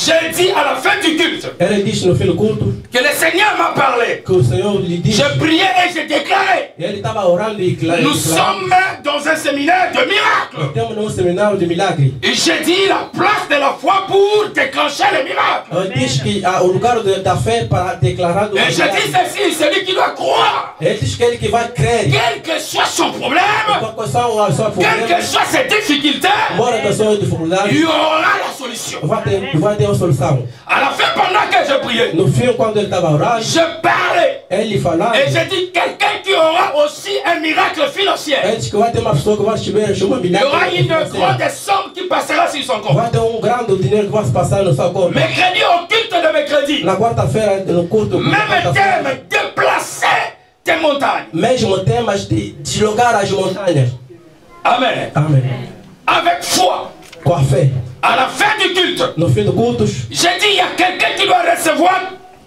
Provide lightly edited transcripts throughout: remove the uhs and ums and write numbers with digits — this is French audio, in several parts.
J'ai dit à la fin du culte Ela disse no fim do culto que le Seigneur m'a parlé. que o Senhor lhe disse. Je priais et je déclarais. Ele estava orando e Nous sommes dans un séminaire de miracles. Temos num seminário de milagre. Et j'ai dit la place de la foi pour déclencher les miracles. Diz que o lugar da fé para declarar do Et je dis ceci, celui qui doit croire. Ele diz que ele que vai crer. Quel que soit son problème, quelle que Qualquer soit ses difficultés, dificuldade, il y aura la solution. vai ter uma solução. À la fin, pendant que je priais, No fim, quando ele estava orando, je parlais. ele falava. Et j'ai dit quelqu'un qui aura aussi un miracle financier. Ele disse que vai ter uma pessoa que vai receber uma Il y aura milagre. une grande somme qui passera sur son compte. Vai ter grande dinheiro que vai se passar no seu conta. Mercredi au culte de mercredi. Na quarta-feira, no culto. Même thème, déplacer tes montagnes. Mesmo temas de deslocar as montanhas. Amen. Amém. Avec foi. Com a fé. À la fin du culte, No fim do cultos, j'ai dit il y a quelqu'un qui doit recevoir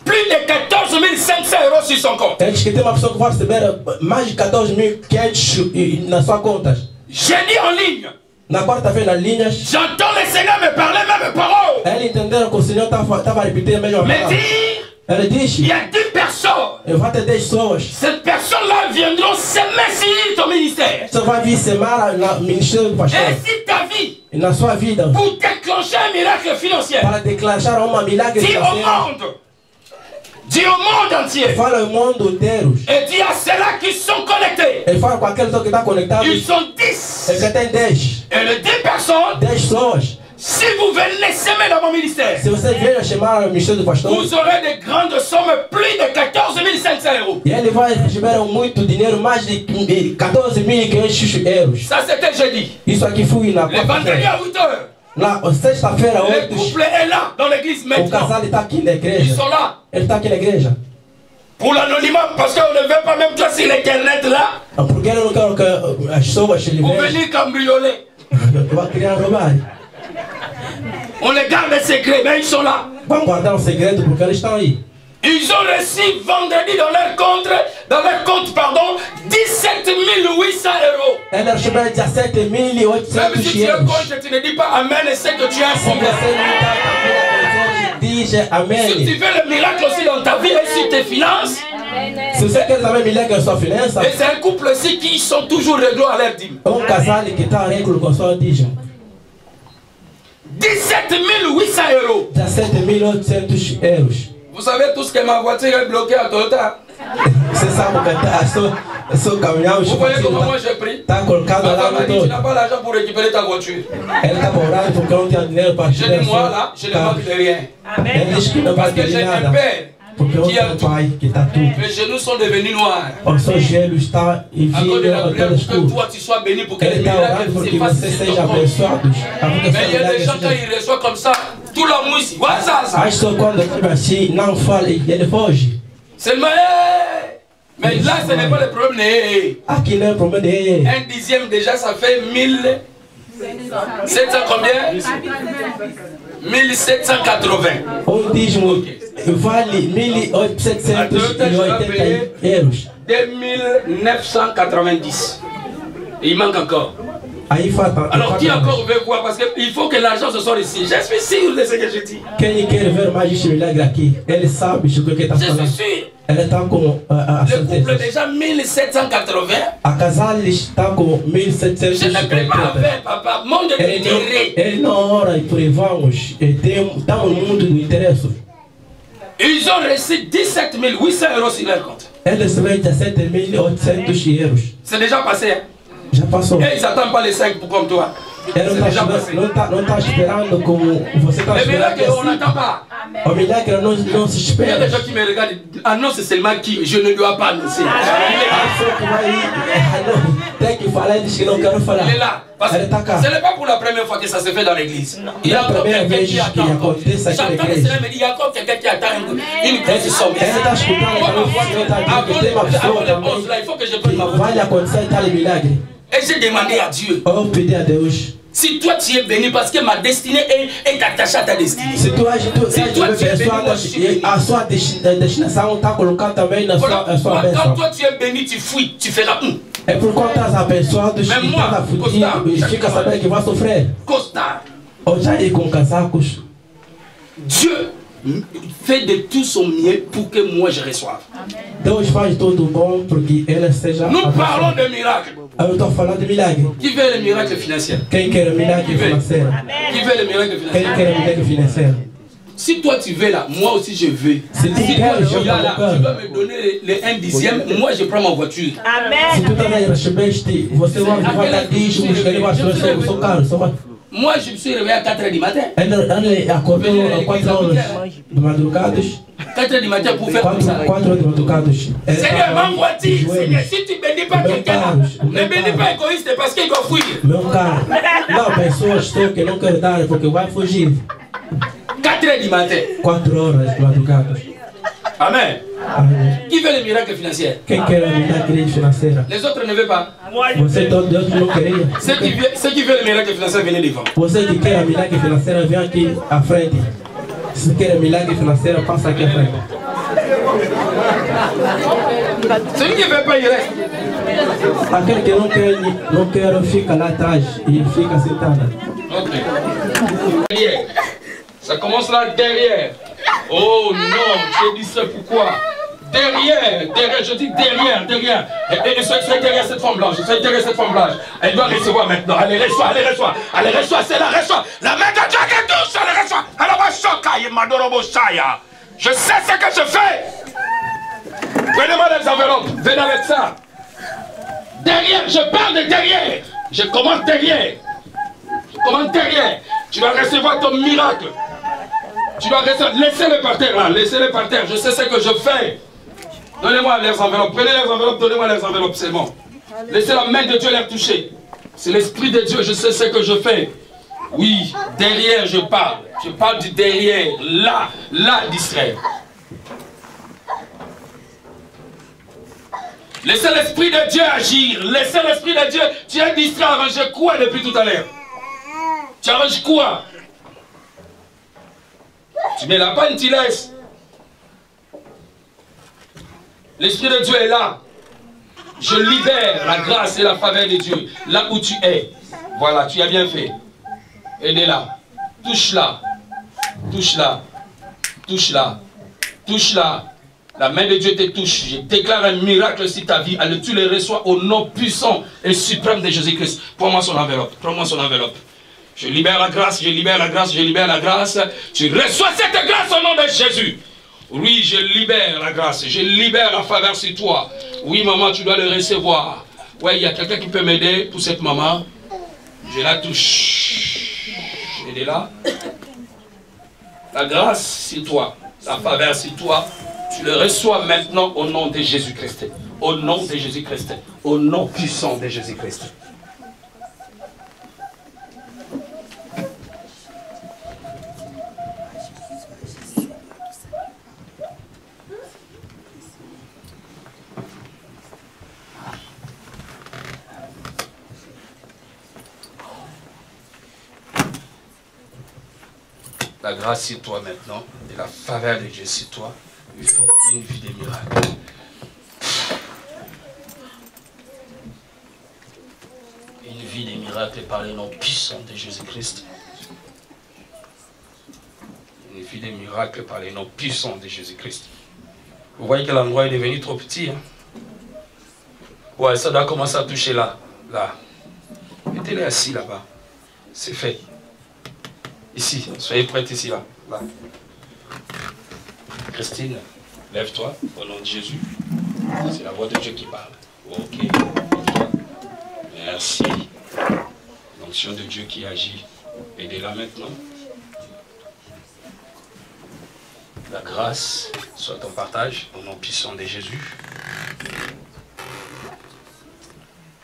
plus de 14 500 € sur son compte. ele diz que tem uma pessoa que vai receber mais de 14.500 nas suas contas. J'ai dit en ligne. Na quarta-feira, nas linhas, J'entends le Seigneur me parler même paroles. eles entenderam que o Senhor estava repetindo a mesma Me palavra. dire, Ele disse, il y a 10 personnes. vai ter 10 pessoas. Ces personnes-là viendront semer sur ton ministère. Você vai vir semana no ministério do pastor. Et si ta vie, E na sua vida, pour déclencher un miracle financier, para declarar uma milagre dis au financeira, monde, dis au monde entier, fala ao mundo inteiro. et dis à ceux-là qui sont connectés. Ele fala com aquele que está conectado. Ils sont 10. Ele tem 10. Et les 10 personnes, 10 pessoas. si vous venez semer dans mon ministère, Se você vier a chamar o ministério do pastor, vous aurez de grandes sommes, plus de 14 500 €. e ele vai receber muito dinheiro, mais de 14.500 euros. Ça, c'était jeudi. Isso aqui foi na Le vendredi quarta-feira. à 8 h. Na sexta-feira, Le 8 couple est là, dans l'église o maintenant. casal está aqui na Ils igreja. sont là. Ele está aqui na igreja. Pour l'anonymat, parce qu'on ne veut pas même toi sur l'internet là, Porque ele não quer que as pessoas se pour libertem. venir cambrioler. Vai criar roubar. On les garde secrets, mais ils sont là. Vamos guardar um segredo porque eles estão aí. Ils ont reçu vendredi dans leur compte, 17 800 €. Ele recebeu 17.800 Même si tu es euros. contre, tu ne dis pas Amen et c'est que tu as un Se problème. você não está com diz Si tu amém. veux le miracle aussi dans ta vie et sur tes finances, Se você quer saber milagre na sua finança, et c'est un couple aussi qui sont toujours réglo à leur dîme. casal que está regular com a sua dízimo. 17 800 €. 17.800 euros. Vous savez tous que ma voiture est bloquée à Toyota. Você sabe que a sua caminhão Vous voyez comment moi j'ai pris? está colocado Ma lá femme no m'a dit, tu todo. n'as pas l'argent pour récupérer ta voiture. Ele está orando porque não tinha dinheiro para Je dis moi là, je ne manque de rien. Ele diz que não vai Parce que ter j'ai un nada. père Porque eu qui a tenho um tout. pai que está tudo. Mes genoux sont devenus noirs. O seu gelo está e À cause de vinha la a prière todas pour que tudo. toi tu sois béni, pour que Ele les está miracles orando se porque fassent você sur seja ton compte. abençoado. Mais il y a des gens quand ils reçoivent comme ça, tout leur mouille. Voilà ça. As pessoas quando estão assim não falam e ele foge. Seulement, mais là ce n'est pas le problème. Aqui não é problema dele. Un dixième déjà ça fait 1700 combien? 1780. Dízimo vale 1.780 euros. 2990. Il manque encore. Aí falta. Alors qui encore veut voir? Parce qu'il faut que l'argent se sorte ici. Je suis sûr de ce que je dis. Quem quer ver mais este milagre aqui, ele sabe o que está Je suis falando. sûr. Ele está com a Le couple certeza. déjà 1780. A casal está com Je ne peux pas 1.750. faire, papa. Monde d'intérêt. Ele não ora e por aí vamos. Estamos no mundo do interesse. Ils ont reçu 17 800 € sur leur compte. Ele recebeu 17.800 euros. C'est déjà passé. Hein? Já passou. Et ils n'attendent pas les 5 comme toi. Ele C'est déjà passé. não tá esperando como você está Les miracles, on esperando. n'attend pas. O milagre não se Il y a espera. des gens qui me regardent. Annonce seulement qui je ne dois pas annoncer. A pessoa que vai tem que falar e diz que não quero falar. Il est là. Parce que Ele está cá. ce n'est pas pour la première fois que ça se fait dans l'église. Il y a La encore première quelqu'un vez qui que attend encore. acontece aqui na J'entends le igreja. Seigneur me dire, il y a encore quelqu'un qui attend une grosse somme. Ele está escutando Moi, ma o voiture, Senhor está avant dizendo que tem uma pessoa les também pauses là, il faut que je prenne ma que vai voiture. acontecer tal milagre. Et j'ai demandé à Dieu, Eu pedi a Deus. si toi tu es béni parce que ma destinée est attachée à ta destinée. Se tu és abençoado e a sua destinação está colocada também na Voilà. sua Quand bênção. toi tu es béni, tu fuis, tu feras É por conta estás abençoado e Mesmo moi, estás a fugir Costa, e fica sabendo que vai sofrer. costard. Ou já ir com casacos. Dieu fait de tout son mieux pour que moi je reçoive. Deus faz tudo bom porque ele seja. Nous parlons de miracles. Eu estou falando de milagre. Qui veut le miracle financier? Quem quer o milagre financeiro? Qui veut le miracle Quem financier? quer o milagre financeiro? Si toi tu veux là, moi aussi je veux. Si tu Si quer, toi je tu as là, quero. tu dois me donner les 1/10, moi je prends ma voiture. Se tu também recebeste, você vai dar dízimos, ele vai receber o seu carro. Moi je me suis réveillé à 4 h du matin. Ele acordou às 4 horas de madrugadas. 4 h du matin pour faire comme ça. 4 horas de madrugadas. Seigneur, m'envoie-t-il. Seigneur, si tu ne bénis pas quelqu'un là, ne bénis pas égoïste parce qu'il doit fuir. Meu carro. Não, pessoas que não querem dar porque vai fugir. 4 h du matin. 4 horas de madrugadas. Amen. Amém. Qui veut le miracle financier? Quem quer a milagre financeira? Les autres ne veulent pas. Você todos não queria. Ceux qui veulent le miracle financier, venez devant. Você que quer a milagre financeira, vem aqui à frente. Se quer a milagre financeira, passa aqui à frente. Celui qui ne veut pas, il reste. Aquele que não quer fica lá atrás e fica sentado. Ok. Derrière. Ça commence là derrière. Oh non, j'ai dit ça pourquoi? Derrière, je dis derrière. Et soyez derrière cette femme blanche, Elle doit recevoir maintenant. Allez, reçois. C'est la reçoit. La main de Dieu qui touche, elle reçoit. Je sais ce que je fais. Prenez-moi les enveloppes, venez avec ça. Derrière, je parle de derrière. Je commande derrière. Tu vas recevoir ton miracle. Tu dois rester, laissez-le par terre là, je sais ce que je fais. Donnez-moi les enveloppes, prenez les enveloppes, donnez-moi les enveloppes, c'est bon. Laissez la main de Dieu les toucher. C'est l'Esprit de Dieu, je sais ce que je fais. Oui, derrière je parle du derrière, là d'Israël. Laissez l'Esprit de Dieu agir, laissez l'Esprit de Dieu. Tu es distrait, arranger quoi depuis tout à l'heure? Tu arranges quoi? Tu mets la panne, tu laisses. L'Esprit de Dieu est là. Je libère la grâce et la faveur de Dieu là où tu es. Voilà, tu as bien fait. Aidez-la. Touche-la. La main de Dieu te touche. Je déclare un miracle sur ta vie. Alors tu le reçois au nom puissant et suprême de Jésus-Christ. Prends-moi son enveloppe. Je libère la grâce. Tu reçois cette grâce au nom de Jésus. Oui, je libère la grâce. Je libère la faveur sur toi. Oui, maman, tu dois le recevoir. Oui, il y a quelqu'un qui peut m'aider pour cette maman. Je la touche. Elle est là. La grâce sur toi. La faveur sur toi. Tu le reçois maintenant au nom de Jésus-Christ. Au nom de Jésus-Christ. Au nom puissant de Jésus-Christ. La grâce sur toi maintenant, et la faveur de Dieu sur toi, une vie de miracles. Une vie de miracles par les noms puissants de Jésus-Christ. Une vie de miracles par les noms puissants de Jésus-Christ. Vous voyez que l'endroit est devenu trop petit. Hein? Ouais, ça doit commencer à toucher là. Là. Mettez-les assis là-bas. C'est fait. Ici, soyez prêts ici, là. Christine, lève-toi, au nom de Jésus. C'est la voix de Dieu qui parle. Ok, lève-toi. Merci. L'onction de Dieu qui agit. Aidez-la maintenant. La grâce soit ton partage, au nom puissant de Jésus.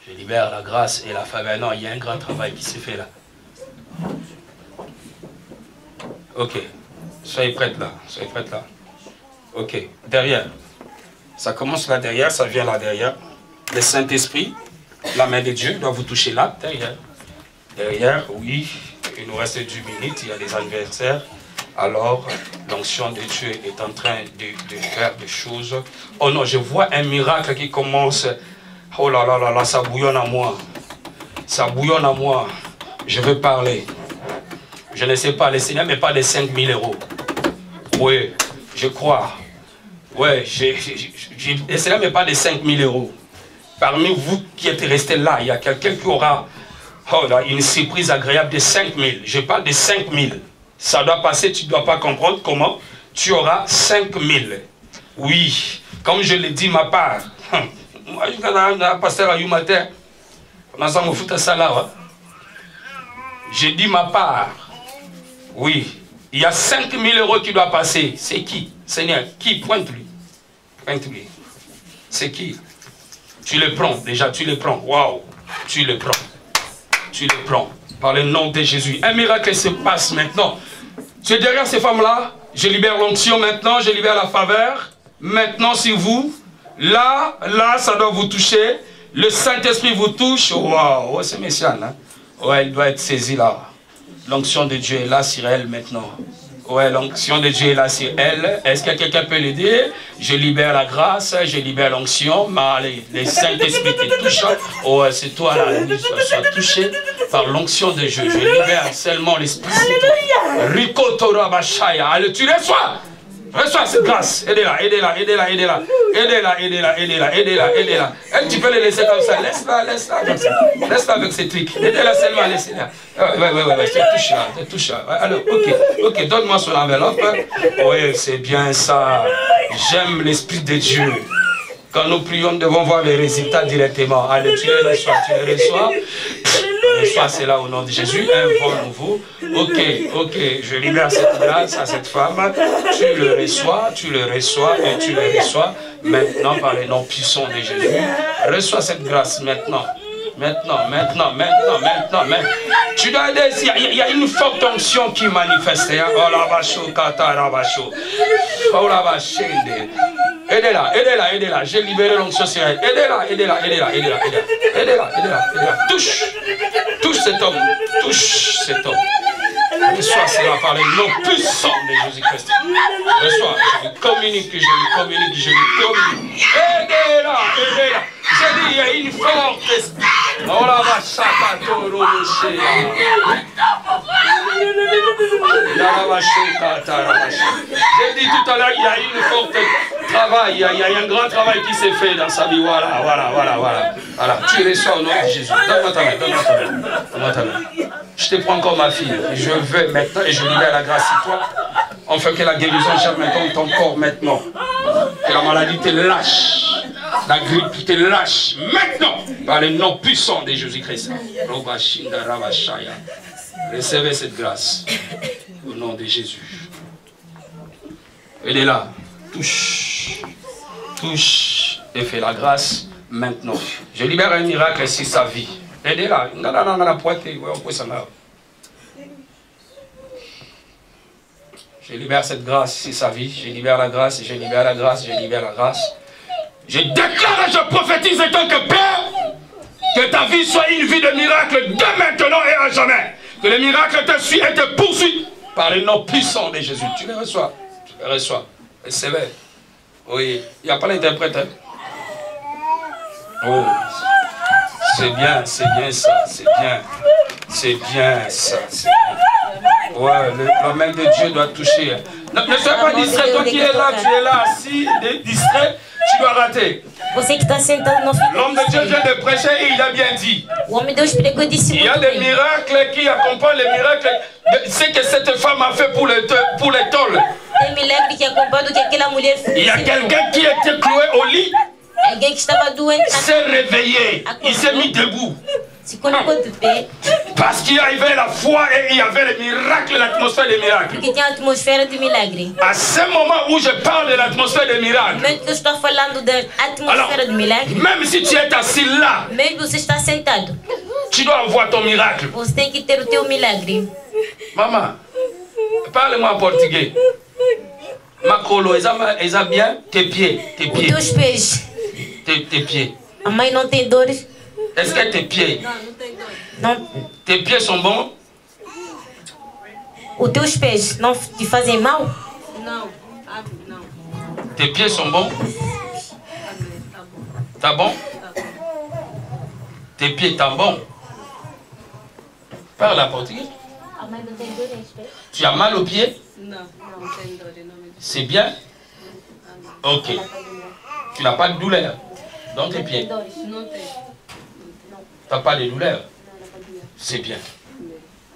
Je libère la grâce et la faveur. Non, il y a un grand travail qui s'est fait là. Ok, soyez prêtes là, Ok, derrière. Ça commence là derrière, ça vient là derrière. Le Saint-Esprit, la main de Dieu doit vous toucher là, derrière. Derrière, oui, il nous reste 10 minutes, il y a des anniversaires. Alors, l'onction de Dieu est en train de faire des choses. Oh non, je vois un miracle qui commence. Oh là là là là, ça bouillonne à moi. Je veux parler. Je ne sais pas, le Seigneur, mais pas de 5 000 €. Oui, je crois. Oui, et cela me parle de 5 000 euros. Parmi vous qui êtes restés là, il y a quelqu'un qui aura une surprise agréable de 5 000. Je parle de 5 000. Ça doit passer, tu ne dois pas comprendre comment. Tu auras 5 000. Oui, comme je l'ai dit, ma part. Moi, je suis un pasteur à Yumater. J'ai dit ma part. Oui. Il y a 5 000 euros qui doivent passer. C'est qui? Seigneur, qui? Pointe-lui. Pointe-lui. C'est qui? Tu le prends. Déjà, tu le prends. Waouh. Tu le prends. Tu le prends. Par le nom de Jésus. Un miracle se passe maintenant. Tu es derrière ces femmes-là. Je libère l'onction maintenant. Je libère la faveur. Maintenant, si vous, là, ça doit vous toucher. Le Saint-Esprit vous touche. Waouh. Oh, c'est messiane. Hein? Ouais, elle doit être saisie là. L'onction de Dieu est là sur elle maintenant. Ouais, l'onction de Dieu est là sur elle. Est-ce que quelqu'un peut l'aider? Je libère la grâce, je libère l'onction. Les Saint-Esprit te touchent. Oh, c'est toi là. Sois touché par l'onction de Dieu. Je libère seulement l'Esprit. Rico Tora Bashaya. Allez, tu reçois. Reçois cette grâce. Aidez-la, aidez-la, aidez-la, aidez-la. Aidez-la, aidez-la, aidez-la, aidez-la, aidez-la. Elle, tu peux les laisser comme ça. Laisse-la, laisse-la. Laisse-la avec ses trucs. Aidez-la seulement, laissez-la. Ouais, tu touches là, tu touches là. Alors, ok, donne-moi son enveloppe. Oui, c'est bien ça. J'aime l'Esprit de Dieu. Quand nous prions, nous devons voir les résultats directement. Allez, tu les reçois, tu les reçois. Reçois cela au nom de Jésus, un vent nouveau. Ok, je libère cette grâce à cette femme. Tu le reçois et tu le reçois maintenant par les noms puissants de Jésus. Reçois cette grâce maintenant. Maintenant. Tu dois aider, il y a une forte onction qui manifeste. Oh la vacho, kata la vacho. Oh la vache. Aidez-la. J'ai libéré l'onction sur elle. Aidez-la. Touche cet homme. Reçois cela par les noms puissants de Jésus-Christ. Reçois, je lui communique. Aidez-la. J'ai dit, il y a une forte esprit. Oh la vache, j'ai dit tout à l'heure, il y a une forte travail, il y a un grand travail qui s'est fait dans sa vie. Voilà. Tu reçois au nom de Jésus. Donne-moi ta main. Je te prends comme ma fille. Je veux maintenant et je libère la grâce sur toi. On fait que la guérison germe dans ton corps maintenant. Que la maladie te lâche. La grippe te lâche maintenant par le nom puissant de Jésus-Christ. Recevez cette grâce au nom de Jésus. Elle est là. Touche et fais la grâce maintenant. Je libère un miracle sur sa vie. Elle est là. Je libère cette grâce sur sa vie. Je libère la grâce. Je déclare et je prophétise en tant que Père que ta vie soit une vie de miracle de maintenant et à jamais. Que le miracle te suit et te poursuit par le nom puissant de Jésus. Tu les reçois. Recevez. Oui, il n'y a pas d'interprète. Hein? Oh, c'est bien ça. Ouais, la main de Dieu doit toucher. Ne sois pas distrait, toi qui es là, assis, distrait. Tu dois rater. L'homme de Dieu vient de prêcher et il a bien dit. Il y a des miracles qui accompagnent les miracles. Ce que cette femme a fait pour les tôles. Il y a quelqu'un qui était cloué au lit. Il s'est réveillé. Il s'est mis debout. Parce qu'il y avait la foi et il y avait le miracle, l'atmosphère des miracles. À ce moment où je parle de l'atmosphère des miracles, alors, même si tu es assis là, tu dois avoir ton miracle. Maman, parle-moi en portugais. Macolo, ils ont bien tes pieds. Tes pieds. A mãe não tem dores. Est-ce que tes pieds? Não. Tes pieds sont bons? Os teus pés não te fazem mal? Não. Tes pieds sont bons? Tá bon? Tes pieds t'as bon? Parle en portugais. A mãe não tem dores nos pés. Tu as mal aux pieds? C'est bien? Ok. Tu n'as pas de douleur dans tes pieds? Tu n'as pas de douleur? C'est bien.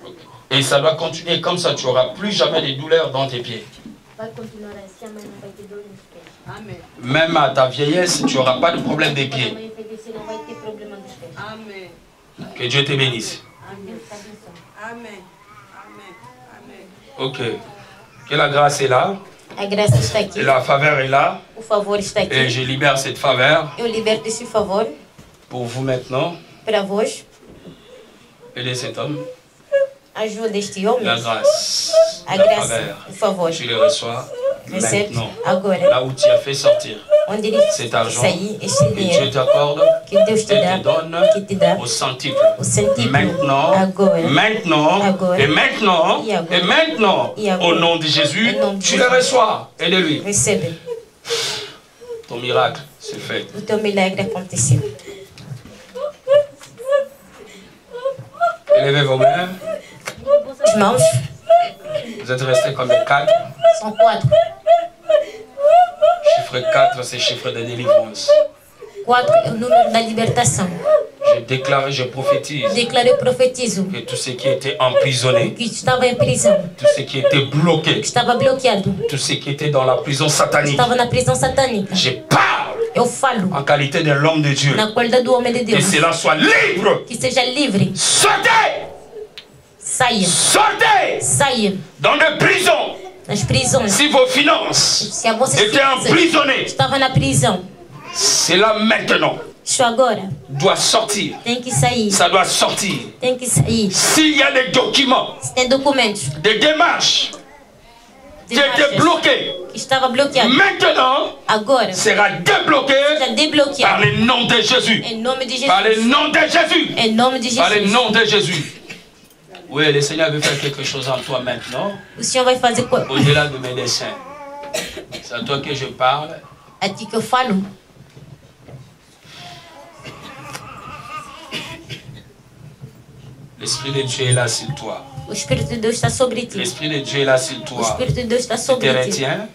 Okay. Et ça doit continuer comme ça. Tu n'auras plus jamais de douleur dans tes pieds. Même à ta vieillesse, tu n'auras pas de problème des pieds. Que Dieu te bénisse. Amen. Ok. Que la grâce est là. A graça está aqui. Et la faveur est là. O favor está aqui. Et je libère cette faveur. Eu liberto esse favor. Pour vous maintenant. Para vos. Aidez cet homme. Ajuda este homem. La grâce. A La graça. faveur. O favor. Tu le reçois maintenant. Agora. Là où tu as fait sortir Onde ele cet argent. sair, este Que Dieu dinheiro. t'accorde. Que Deus te Et dá. te donne Que te dá. au centuple. O centímetro. Maintenant, Agora. maintenant, Agora. et maintenant, E agora. et maintenant, E agora. au nom de Jésus, Em nome de tu Jesus. le reçois. Aide-lui. Recebe. Ton miracle, c'est fait. O teu milagre aconteceu. Élevez vos mains. As mãos Vous êtes restés comme 4. são 4. Chiffre 4, c'est chiffre de délivrance. 4 é o número da libertação. Je déclare, je prophétise Declarei, profetizo que tout ce qui était emprisonné, que estava em prisão, tout ce qui était bloqué, que estava bloqueado, tout ce qui était dans la prison que satanique, estava na prisão satânica. je parle Eu falo en qualité de l'homme de Dieu. na qualidade do homem de Que Deus. cela soit libre. Que seja livre. Sortez! Saia. Sortez! Saia Dans des prisons. nas prisões. Si vos finances Se a vossa étaient emprisonnées, estava na prisão, cela maintenant isso agora doit sortir. tem que sair. Ça doit sortir. Tem que sair. S'il y a des documents, Se tem documentos des démarches de qui étaient marchas bloqués, que estava bloqueado, maintenant agora sera débloqué já par desbloqueado. le nom de Jésus. Em nome de Par le Jesus. nom de Jésus. Em nome de Par le Jesus. nom de Jésus. Oui, le Seigneur veut faire quelque chose en toi maintenant, O Senhor vai fazer au-delà de mes desseins. C'est à toi que je parle. a ti que eu falo. L'Esprit de Dieu est là sur toi. O Espírito de Deus está sobre ti. L'Esprit de Dieu est là sur O toi. Espírito de Deus está Tu te sobre ti. retiens,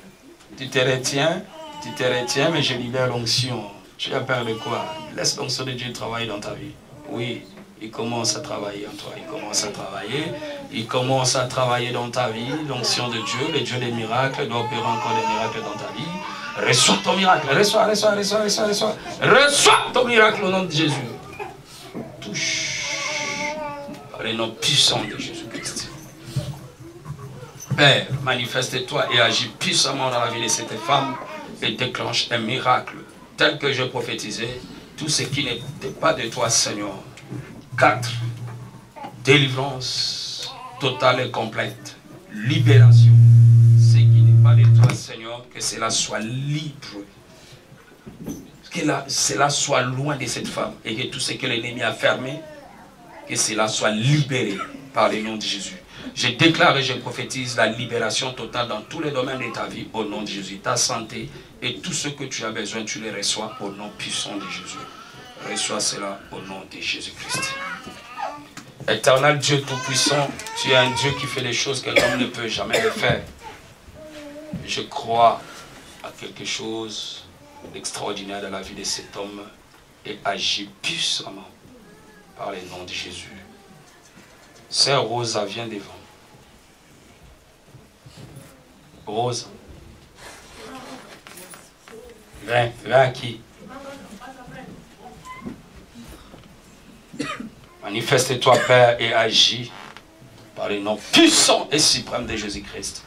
tu te retiens, tu te retiens, mais je libère l'onction. Tu as peur de quoi? Laisse l'onction de Dieu travailler dans ta vie. Oui, il commence à travailler en toi. Il commence à travailler. Il commence à travailler dans ta vie. L'onction de Dieu, le Dieu des miracles, doit opérer encore des miracles dans ta vie. Reçois ton miracle. Reçois, reçois, reçois, reçois, reçois. Reçois ton miracle au nom de Jésus. Touche. Par le nom puissant de Jésus-Christ. Père, manifeste-toi et agis puissamment dans la vie de cette femme et déclenche un miracle tel que je prophétisais. Tout ce qui n'était pas de toi, Seigneur. 4. Délivrance totale et complète. Libération. Ce qui n'est pas de toi, Seigneur, que cela soit libre. Que cela soit loin de cette femme. Et que tout ce que l'ennemi a fermé, que cela soit libéré par le nom de Jésus. Je déclare et je prophétise la libération totale dans tous les domaines de ta vie au nom de Jésus. Ta santé et tout ce que tu as besoin, tu les reçois au nom puissant de Jésus. Reçois cela au nom de Jésus-Christ. Éternel Dieu Tout-Puissant, tu es un Dieu qui fait les choses que l'homme ne peut jamais faire. Je crois à quelque chose d'extraordinaire dans la vie de cet homme et agis puissamment par le nom de Jésus. Sœur Rosa, viens devant. Rosa. Viens qui? Manifeste-toi, Père, et agis par le nom puissant et suprême de Jésus-Christ.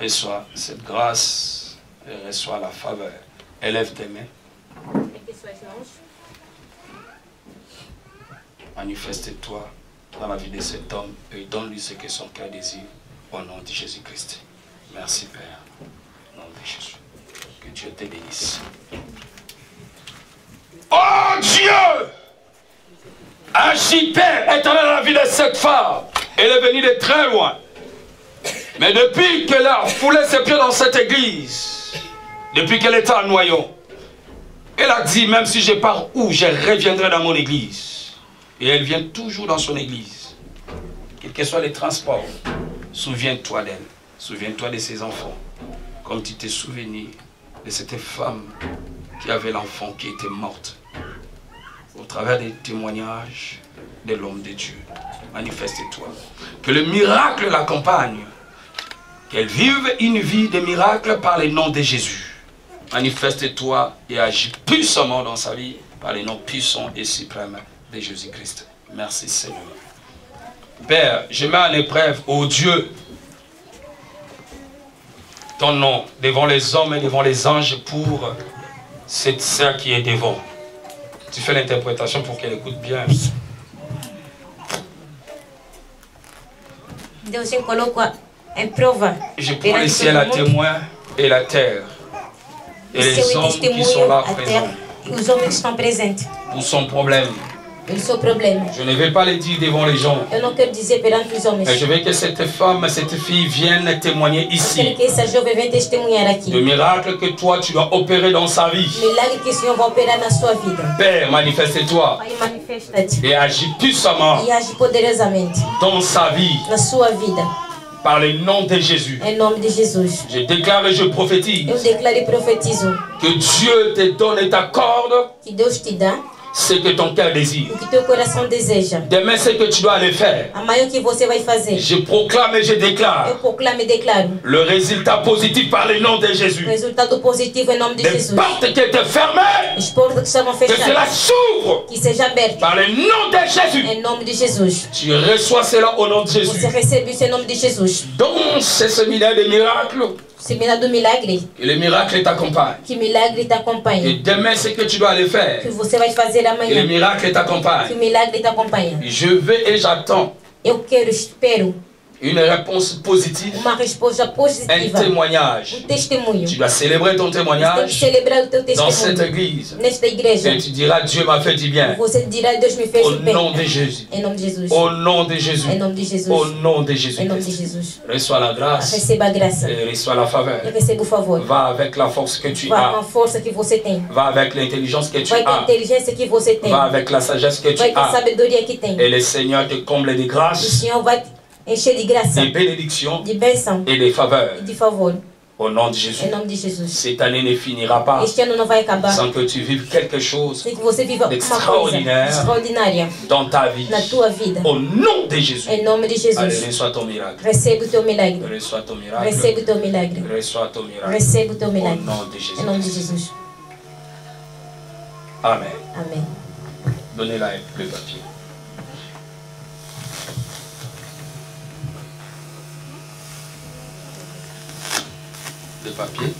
Reçois cette grâce et reçois la faveur. Élève tes mains. Manifeste-toi dans la vie de cet homme et donne-lui ce que son cœur désire au nom de Jésus-Christ. Merci, Père. Au nom de Jésus. Que Dieu te bénisse. Oh Dieu! Agis, Père, éternel dans la vie de cette femme. Elle est venue de très loin. Mais depuis qu'elle a foulé ses pieds dans cette église, depuis qu'elle était à Noyon, elle a dit, même si je pars où, je reviendrai dans mon église. Et elle vient toujours dans son église. Quels que soient les transports, Souviens-toi d'elle. Souviens-toi de ses enfants. Comme tu t'es souvenu de cette femme qui avait l'enfant qui était morte. Au travers des témoignages de l'homme de Dieu. Manifeste-toi. Que le miracle l'accompagne. Qu'elle vive une vie de miracle par le nom de Jésus. Manifeste-toi et agis puissamment dans sa vie par les noms puissants et suprêmes de Jésus-Christ. Merci Seigneur. Père, je mets en épreuve, ô Dieu, ton nom devant les hommes et devant les anges pour cette sœur qui est devant. Tu fais l'interprétation pour qu'elle écoute bien. Deus em coloca em prova. Je prends le ciel à témoin et la terre. Et les hommes qui sont là présents. Os homens que estão presentes. Pour son problème. O seu problema. Je ne vais pas le dire devant les gens. Eu não quero dizer perante os homens. Mais je veux que cette femme, cette fille vienne témoigner Eu ici. quero que essa jovem venha testemunhar aqui. Le miracle que toi tu dois opérer dans sa vie. Milagre que o Senhor vai operar na sua vida. Père, manifeste-toi. Pai, manifesta-te. Et agis puissamment E age poderosamente dans sa vie. na sua vida. Par le nom de Jésus. Em nome de Jesus. Je déclare et je prophétise. Eu declaro e profetizo Que Dieu te donne et t'accorde que Deus te dá ce que ton cœur désire. o que teu coração deseja. Demain, ce que tu dois aller faire. Amanhã o que você vai fazer? Je proclame et je déclare Eu proclamo e declaro le résultat positif par le nom de o Jésus. resultado positivo em nome de Les Jesus. portes qui étaient fermées, As portas que estavam que cela fechadas, s'ouvre que seja aberto par le nom de Jésus. em nome de Jesus. Tu reçois cela au nom de Jésus. Você recebe isso em nome de Jesus. Donc, ce séminaire de miracles, Seminário do milagre, que le miracle t'accompagne. que milagre te Et acompanha. demain, ce que tu dois aller Que faire, você vai fazer que le amanhã. miracle Que t'accompagne. o milagre te acompanha. Je veux et j'attends Eu quero, espero une réponse positive, uma resposta un positiva. témoignage. Testemunho. Tu dois célébrer ton Você tem que témoignage celebrar o teu dans cette testemunho église. nesta igreja. Et tu diras, Dieu m'a fait du bien. Você dirá, Deus me fez Au bem. nom de Jésus. Em nome de Jesus. Au nom de Jésus. Em nome de Jesus. Au nom de Jésus. Em nome de Jesus. Reçois la grâce Receba a graça. et reçois la faveur. E receba o favor. Va avec la force que tu Vá com a as. força que você tem. Va avec l'intelligence que tu Vai com a as. inteligência que você tem. Va avec la sagesse que tu Vai com a as. sabedoria que tem. Et le Seigneur te comble de O grâce, Senhor vai te encher de graça, de bénédictions de bênção et de faveurs. e de favor. Au nom de Jésus. Em nome de Jesus. Cette année ne finira pas Este ano não vai acabar sans que tu vives quelque chose sem que você viva uma coisa Extraordinária. extraordinária dans ta vie. na tua vida. Au nom de Jésus. Em nome de Allez, Jesus. reçois ton miracle. Recebe o teu milagre. Reçois ton miracle. Recebe o teu milagre. Reçois ton miracle. Recebe o teu Au milagre. nom de Jésus. Em nome de Jesus. Amen. Amém. Donnez-la le papier. Le papier.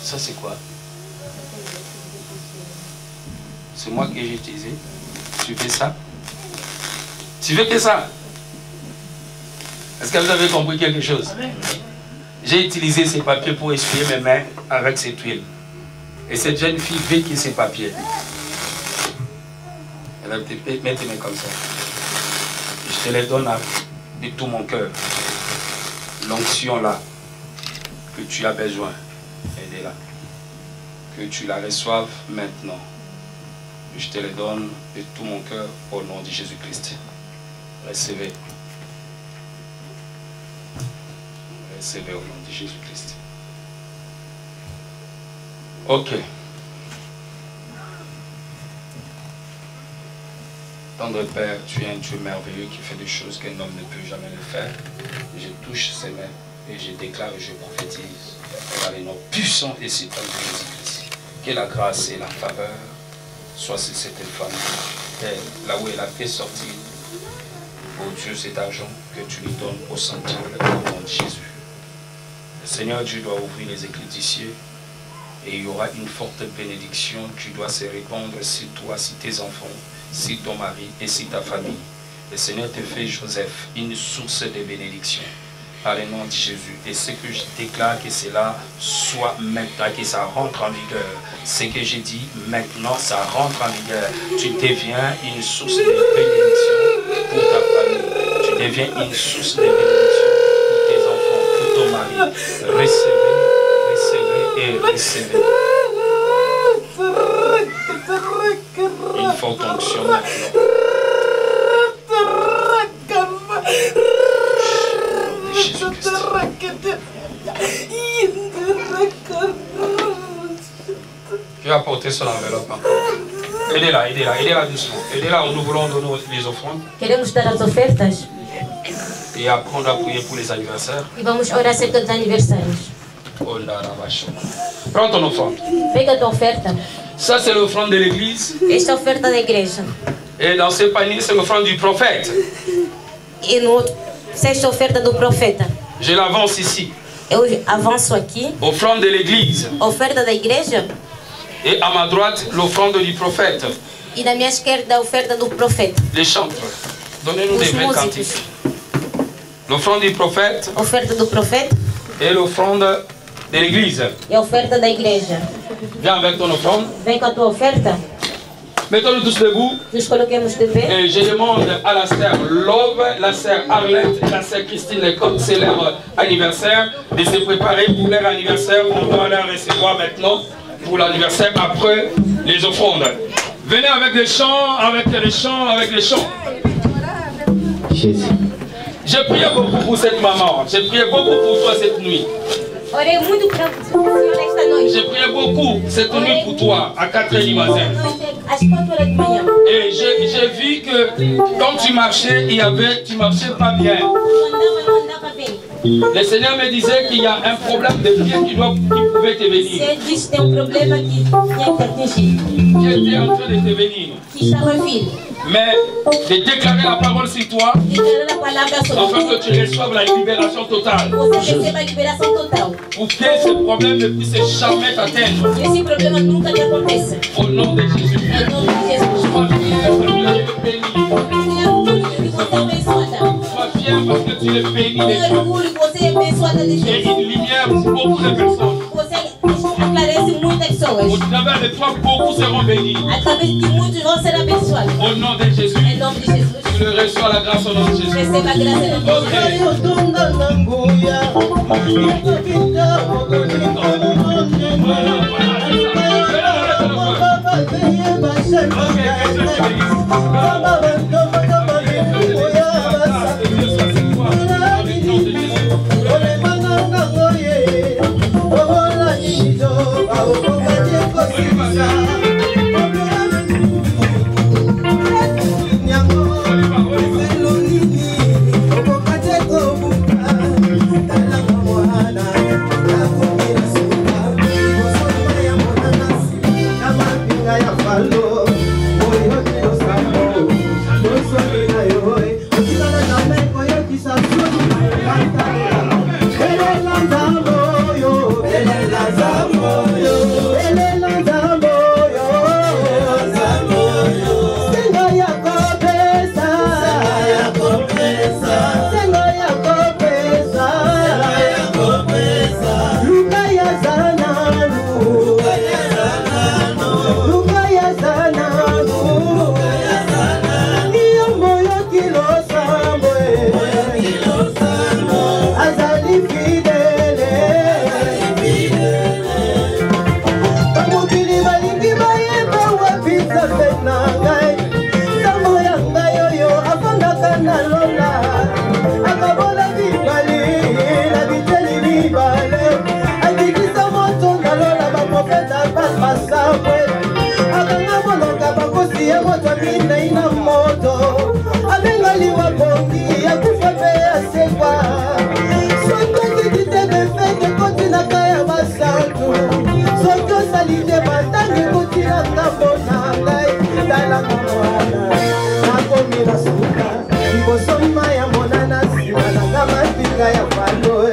Ça c'est quoi? C'est moi que j'ai utilisé. Tu fais ça? Tu fais que ça? Est-ce que vous avez compris quelque chose? J'ai utilisé ces papiers pour essuyer mes mains avec cette huile. Et cette jeune fille veut qu'il ces papiers. Elle a dit, mets tes mains comme ça. Je te les donne de tout mon cœur. L'onction là, que tu as besoin, elle est là. Que tu la reçoives maintenant. Je te les donne de tout mon cœur au nom de Jésus-Christ. Recevez. Recevez au nom de Jésus-Christ. Ok. Tendre Père, tu es un Dieu merveilleux qui fait des choses qu'un homme ne peut jamais le faire. Je touche ses mains et je déclare et je prophétise par les noms puissants et si de Jésus-Christ. Que la grâce et la faveur soient sur cette femme. Et là où elle a fait sortir, oh Dieu, cet argent que tu lui donnes au centurion au nom de Jésus. Le Seigneur Dieu doit ouvrir les écrits des cieux et il y aura une forte bénédiction qui doit se répandre sur toi, sur tes enfants, sur ton mari et sur ta famille. Le Seigneur te fait, Joseph, une source de bénédiction par le nom de Jésus. Et ce que je déclare que cela soit maintenant, que ça rentre en vigueur. Ce que j'ai dit maintenant, ça rentre en vigueur. Tu deviens une source de bénédiction pour ta famille. Tu deviens une source de bénédiction pour tes enfants, pour ton mari. Recevez, recevez et recevez. Une forte onction maintenant. va porter son enveloppe encore. Aidez-la, aidez-la doucement. Aidez-la, nous voulons donner les offrandes. Queremos dar as ofertas. Et après, on va prier pour les anniversaires. E vamos orar acerca dos aniversários. Prends ton offrande. Pega a tua oferta. Ça, c'est l'offrande de l'église. Esta é a oferta da igreja. Et dans ce panier, c'est l'offrande du prophète. E no outro, esta é a oferta do profeta. Je l'avance ici. Eu avanço aqui. Offrande de l'église. Oferta da igreja. Et à ma droite, l'offrande du prophète. E na minha esquerda, a oferta do profeta. Les chantres. Donnez-nous des vrais cantiques. L'offrande du prophète. Oferta do profeta. Et l'offrande de l'église. E a oferta da igreja. Viens avec ton offrande. Vem com a tua oferta. Mettons-nous tous debout. Nos coloquemos de pé. Et je demande à la sœur Love, la sœur Arlette, la sœur Christine Lecoq, c'est leur anniversaire, de se préparer pour leur anniversaire. On doit leur recevoir maintenant pour l'anniversaire après les offrandes. Venez avec les chants, avec les chants, avec les chants. Jésus. J'ai prié beaucoup pour cette maman. J'ai prié beaucoup pour toi cette nuit. Orei muito para o Senhor esta noite. J'ai prié beaucoup cette nuit pour toi à 4h du matin. Às 4h de manhã. Et j'ai vu que quand tu marchais, tu marchais pas bien. Não andava bem. Le Seigneur me disait qu'il y a un problème de pied qui pouvait te venir. Você diz que tem problema que tinha que atingir. Qui était en train de te venir. Que estava a vir. Mais de déclarer la parole sur toi, Declarar a palavra sobre afin que tu reçoives la libération totale. você receba a liberação total. Pour que ce problème ne puisse jamais t'atteindre. Esse problema nunca te aconteça. Au nom de Jésus. Em nome de Jesus. Sois fier parce que tu es béni. Tenha orgulho que você é abençoada. Sois fier parce que tu es béni de Tenha Dieu. orgulho que você é abençoada de Et Deus. une lumière pour beaucoup de personnes. Você aclarece muitas pessoas. Au travers de toi, beaucoup seront bénis. Através de muitos vão ser abençoados. Au nom de Jésus. Em nome de Jesus. Tu le reçois la grâce au nom de Jésus. Receba a graça em nome de Jesus. Nakomila suka, ibo soma ya monana, sima na kama pinga ya falo.